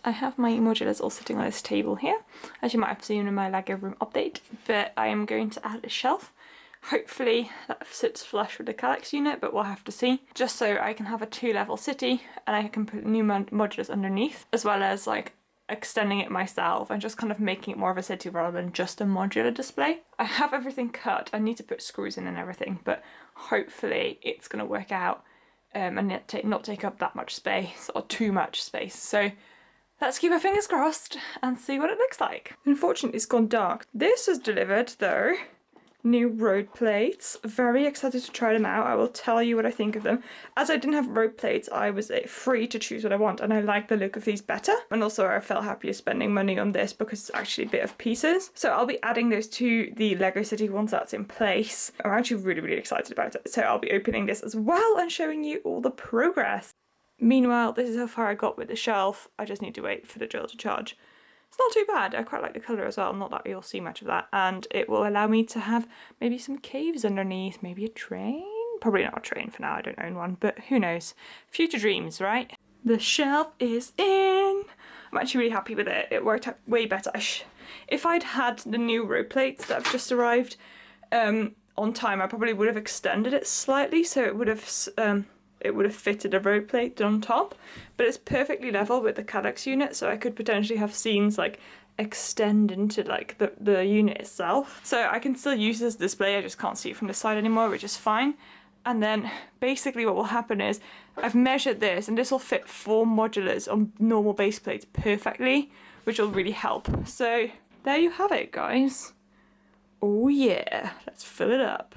I have my modulars all sitting on this table here, as you might have seen in my Lego room update, but I am going to add a shelf. Hopefully that sits flush with the Calyx unit, but we'll have to see. Just so I can have a 2-level city and I can put new modulars underneath, as well as like extending it myself and just kind of making it more of a city rather than just a modular display. I have everything cut. I need to put screws in and everything, but hopefully it's going to work out and not take up that much space or too much space. So let's keep our fingers crossed and see what it looks like. Unfortunately, it's gone dark. This was delivered though. New road plates. Very excited to try them out. I will tell you what I think of them. As I didn't have road plates, I was free to choose what I want, and I like the look of these better. And also I felt happier spending money on this because it's actually a bit of pieces. So I'll be adding those to the Lego City once that's in place. I'm actually really excited about it. So I'll be opening this as well and showing you all the progress. Meanwhile, this is how far I got with the shelf. I just need to wait for the drill to charge. It's not too bad. I quite like the colour as well, not that you'll see much of that, and it will allow me to have maybe some caves underneath, maybe a train? Probably not a train for now, I don't own one, but who knows. Future dreams, right? The shelf is in! I'm actually really happy with it. It worked out way better. If I'd had the new road plates that have just arrived on time, I probably would have extended it slightly, so it would have fitted a road plate on top, but it's perfectly level with the Calyx unit, so I could potentially have scenes like extend into like the unit itself. So I can still use this display, I just can't see it from the side anymore, which is fine. And then basically what will happen is I've measured this, and this will fit 4 modulars on normal base plates perfectly, which will really help. So there you have it, guys. Oh yeah, let's fill it up.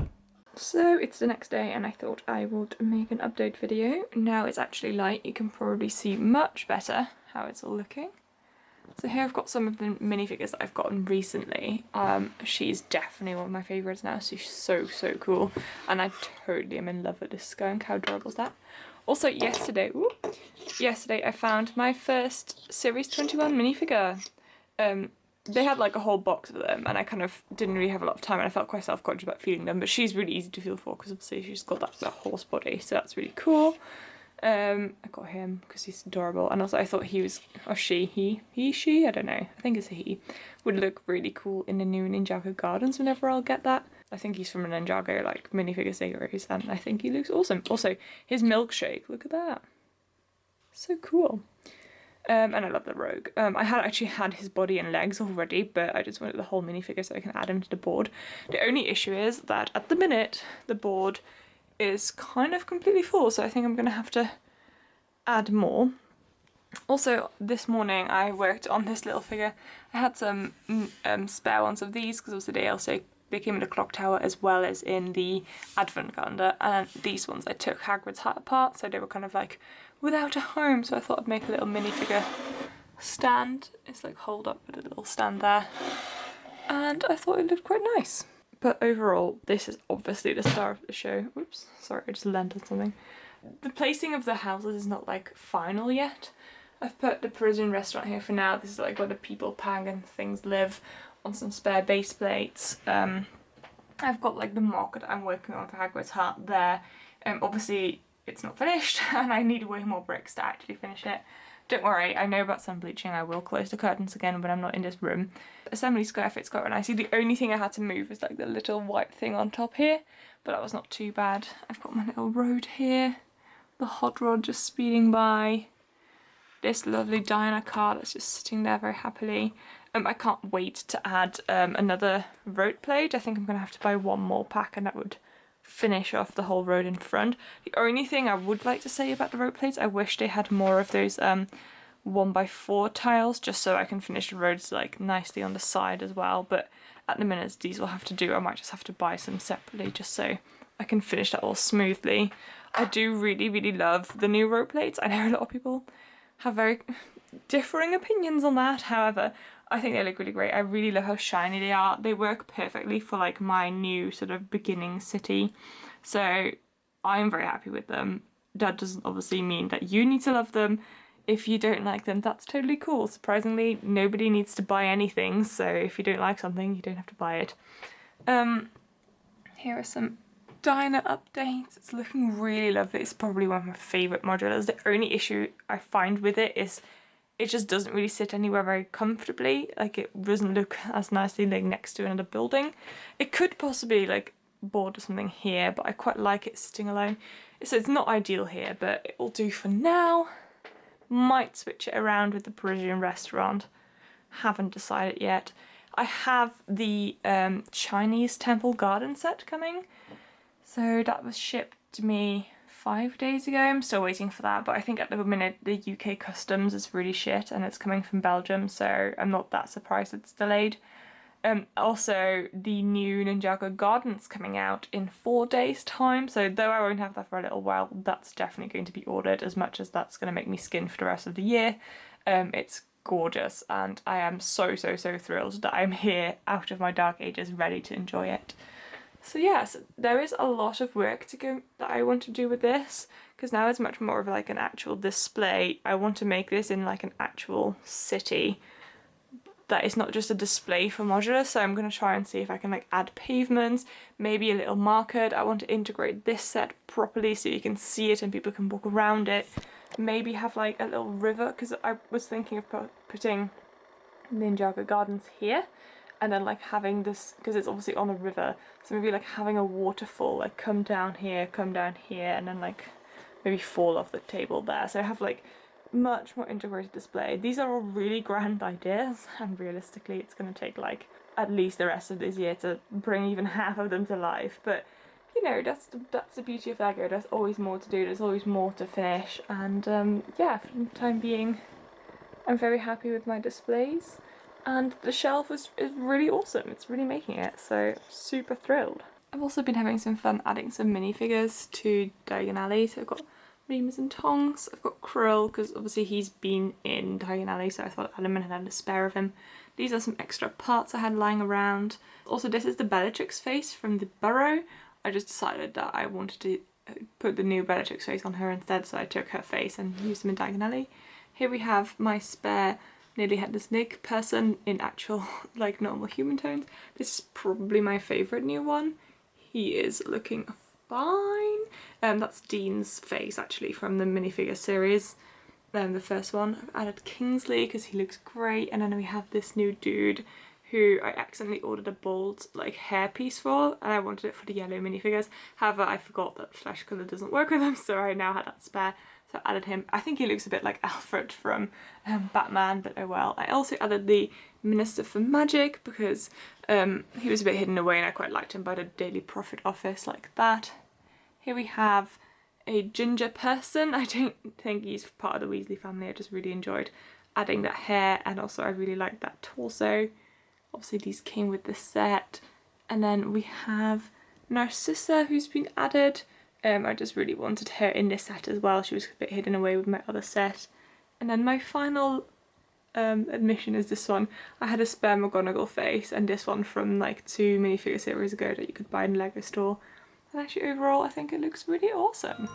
So it's the next day and I thought I would make an update video. Now it's actually light, you can probably see much better how it's all looking. So here I've got some of the minifigures that I've gotten recently. She's definitely one of my favourites now, she's so cool. And I totally am in love with this skunk, how adorable is that? Also yesterday I found my first Series 21 minifigure. They had like a whole box of them and I kind of didn't really have a lot of time and I felt quite self-conscious about feeling them, but she's really easy to feel for because obviously she's got that horse body, so that's really cool. I got him because he's adorable, and also I thought he was, or she, I don't know, I think it's a he, would look really cool in the new Ninjago Gardens whenever I'll get that. I think he's from a Ninjago like minifigure series and I think he looks awesome. Also, his milkshake, look at that. So cool. And I love the Rogue. I had actually had his body and legs already, but I just wanted the whole minifigure so I can add him to the board. The only issue is that at the minute, the board is kind of completely full, so I think I'm going to have to add more. Also, this morning I worked on this little figure. I had some spare ones of these because obviously they also came in the clock tower as well as in the advent calendar, and these ones I took Hagrid's hat apart, so they were kind of like without a home, so I thought I'd make a little minifigure stand. It's like hold up with a little stand there, and I thought it looked quite nice. But overall, this is obviously the star of the show. Oops, sorry, I just landed on something. The placing of the houses is not like final yet. I've put the Parisian restaurant here for now. This is like where the people pang and things live, on some spare base plates. I've got like the mock that I'm working on for Hagrid's hat there. Obviously it's not finished and I need way more bricks to actually finish it. Don't worry, I know about some bleaching. I will close the curtains again when I'm not in this room. Assembly square fits quite nicely. The only thing I had to move was like the little white thing on top here, but that was not too bad. I've got my little road here, the hot rod just speeding by, this lovely Diana car that's just sitting there very happily. I can't wait to add another road plate. I think I'm going to have to buy one more pack and that would finish off the whole road in front. The only thing I would like to say about the road plates, I wish they had more of those 1x4 tiles, just so I can finish the roads like nicely on the side as well, but at the minute these will have to do. I might just have to buy some separately just so I can finish that all smoothly. I do really love the new road plates. I know a lot of people have very differing opinions on that, however I think they look really great. I really love how shiny they are. They work perfectly for like my new sort of beginning city, so I'm very happy with them. That doesn't obviously mean that you need to love them. If you don't like them, that's totally cool. Surprisingly, nobody needs to buy anything, so if you don't like something, you don't have to buy it. Here are some diner updates. It's looking really lovely. It's probably one of my favourite modulars. The only issue I find with it is it just doesn't really sit anywhere very comfortably. Like, it doesn't look as nicely like next to another building. It could possibly like border something here, but I quite like it sitting alone. So it's not ideal here, but it will do for now. Might switch it around with the Parisian restaurant. Haven't decided yet. I have the Chinese temple garden set coming. So that was shipped to me 5 days ago. I'm still waiting for that, but I think at the minute the UK customs is really shit and it's coming from Belgium, so I'm not that surprised it's delayed. Also, the new Ninjago Garden's coming out in 4 days' time, so though I won't have that for a little while, that's definitely going to be ordered, as much as that's going to make me skin for the rest of the year. It's gorgeous, and I am so thrilled that I'm here out of my dark ages ready to enjoy it. So yes, there is a lot of work to go that I want to do with this, because now it's much more of like an actual display. I want to make this in like an actual city that is not just a display for modular, so I'm going to try and see if I can like add pavements, maybe a little market. I want to integrate this set properly so you can see it and people can walk around it. Maybe have like a little river, because I was thinking of putting Ninjago Gardens here and then like having this, because it's obviously on a river, so maybe like having a waterfall like come down here and then like maybe fall off the table there, so I have like much more integrated display. These are all really grand ideas, and realistically it's going to take like at least the rest of this year to bring even half of them to life, but you know, that's the beauty of LEGO. There's always more to do, there's always more to finish, and yeah, for the time being I'm very happy with my displays, and the shelf is really awesome. It's really making it, so super thrilled. I've also been having some fun adding some minifigures to Diagon Alley, so I've got Remus and Tongs, I've got Krill, because obviously he's been in Diagon Alley, so I thought I'd add him and had a spare of him. These are some extra parts I had lying around. Also, this is the Bellatrix face from the Burrow. I just decided that I wanted to put the new Bellatrix face on her instead, so I took her face and used them in Diagon Alley. Here we have my spare Nearly Headless Nick person in actual like normal human tones. This is probably my favourite new one. He is looking fine. That's Dean's face actually from the minifigure series, the first one. I've added Kingsley because he looks great, and then we have this new dude who I accidentally ordered a bold like hair piece for, and I wanted it for the yellow minifigures. However, I forgot that flesh colour doesn't work with them, so I now had that spare, so I added him. I think he looks a bit like Alfred from Batman, but oh well. I also added the Minister for Magic because he was a bit hidden away and I quite liked him by the Daily Prophet office like that. Here we have a ginger person. I don't think he's part of the Weasley family. I just really enjoyed adding that hair, and also I really liked that torso. Obviously these came with the set. And then we have Narcissa, who's been added. I just really wanted her in this set as well. She was a bit hidden away with my other set. And then my final admission is this one. I had a spare McGonagall face and this one from like 2 minifigure series ago that you could buy in the LEGO store. And actually overall I think it looks really awesome.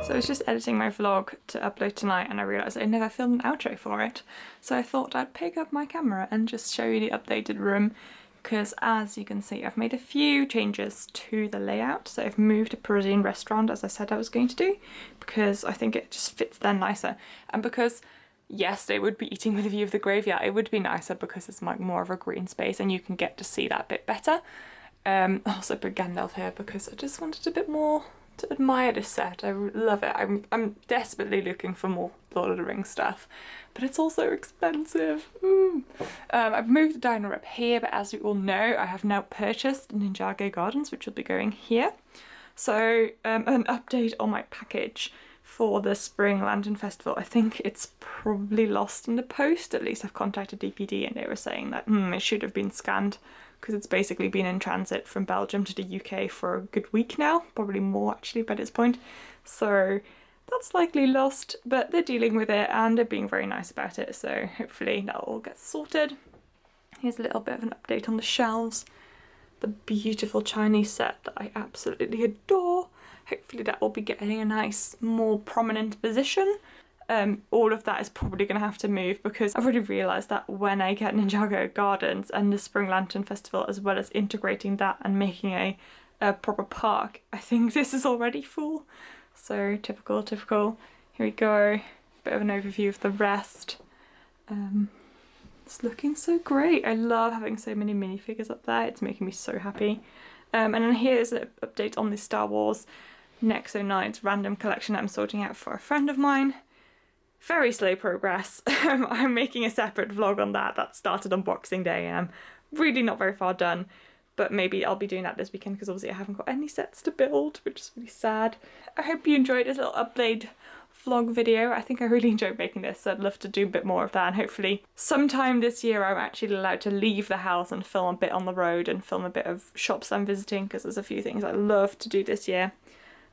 So I was just editing my vlog to upload tonight and I realised I never filmed an outro for it. So I thought I'd pick up my camera and just show you the updated room, because as you can see I've made a few changes to the layout. So I've moved a Parisian restaurant as I said I was going to do, because I think it just fits there nicer, and because yes they would be eating with a view of the graveyard, it would be nicer because it's like more of a green space and you can get to see that a bit better. I also put Gandalf here because I just wanted a bit more to admire this set. I love it. I'm desperately looking for more Lord of the Rings stuff, but it's also expensive. I've moved the diner up here, but as you all know I have now purchased Ninjago Gardens, which will be going here. So an update on my package for the Spring Lantern Festival. I think it's probably lost in the post. At least I've contacted DPD and they were saying that it should have been scanned, because it's basically been in transit from Belgium to the UK for a good week now, probably more actually by this point. So that's likely lost, but they're dealing with it and they're being very nice about it, so hopefully that all gets sorted. Here's a little bit of an update on the shelves. The beautiful Chinese set that I absolutely adore. Hopefully that will be getting a nice, more prominent position. all of that is probably going to have to move because I've already realised that when I get Ninjago Gardens and the Spring Lantern Festival, as well as integrating that and making a proper park, I think this is already full. So typical. Here we go. Bit of an overview of the rest. It's looking so great. I love having so many minifigures up there. It's making me so happy. And then here's an update on the Star Wars Nexo 9's random collection that I'm sorting out for a friend of mine. Very slow progress. I'm making a separate vlog on that. That started on Boxing Day and I'm really not very far done. But maybe I'll be doing that this weekend because obviously I haven't got any sets to build, which is really sad. I hope you enjoyed this little update vlog video. I think I really enjoyed making this, so I'd love to do a bit more of that, and hopefully sometime this year I'm actually allowed to leave the house and film a bit on the road and film a bit of shops I'm visiting, because there's a few things I love to do this year.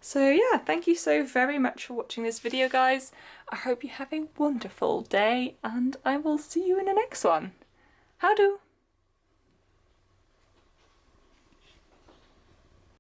So yeah, thank you so very much for watching this video, guys. I hope you have a wonderful day and I will see you in the next one. Howdo!